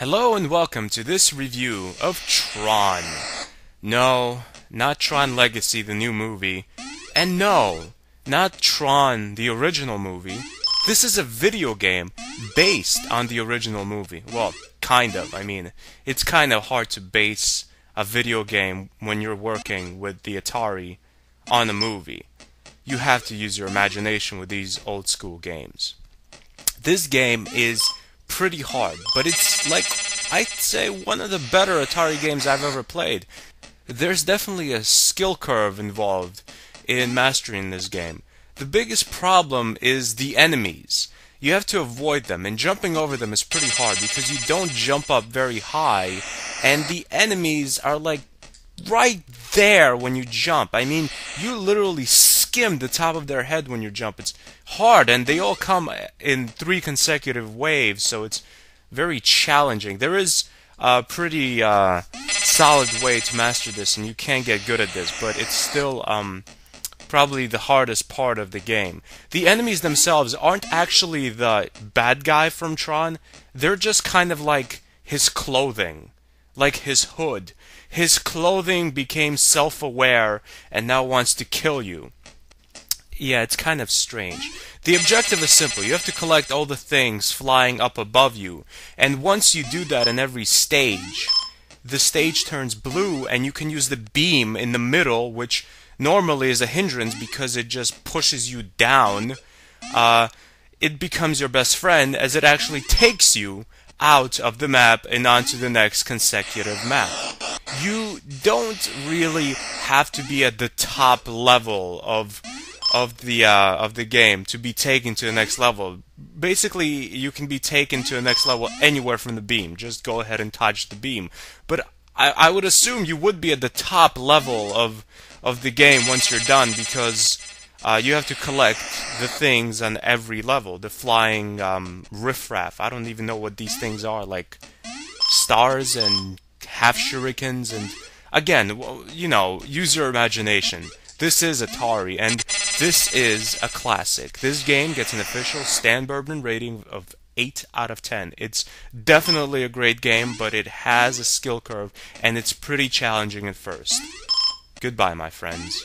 Hello and welcome to this review of Tron. No, not Tron Legacy, the new movie. And no, not Tron, the original movie. This is a video game based on the original movie. Well, kind of. I mean, it's kind of hard to base a video game when you're working with the Atari on a movie. You have to use your imagination with these old school games. This game is pretty hard, but it's like, I'd say, one of the better Atari games I've ever played. There's definitely a skill curve involved in mastering this game. The biggest problem is the enemies. You have to avoid them, and jumping over them is pretty hard because you don't jump up very high, and the enemies are like right there when you jump. I mean, you literally skim the top of their head when you jump. It's hard, and they all come in 3 consecutive waves, so it's very challenging. There is a pretty solid way to master this, and you can get good at this, but it's still probably the hardest part of the game. The enemies themselves aren't actually the bad guy from Tron. They're just kind of like his clothing, like his hood. His clothing became self-aware and now wants to kill you. Yeah, it's kind of strange. The objective is simple. You have to collect all the things flying up above you. And once you do that in every stage, the stage turns blue and you can use the beam in the middle, which normally is a hindrance because it just pushes you down. It becomes your best friend as it actually takes you out of the map and onto the next consecutive map. You don't really have to be at the top level of the game to be taken to the next level. Basically, you can be taken to the next level anywhere from the beam. Just go ahead and touch the beam. But I would assume you would be at the top level of the game once you're done, because you have to collect the things on every level. The flying riffraff. I don't even know what these things are, like stars and half shurikens, and again, you know, use your imagination. This is Atari, and this is a classic. This game gets an official Stanburdman rating of 8 out of 10. It's definitely a great game, but it has a skill curve, and it's pretty challenging at first. Goodbye, my friends.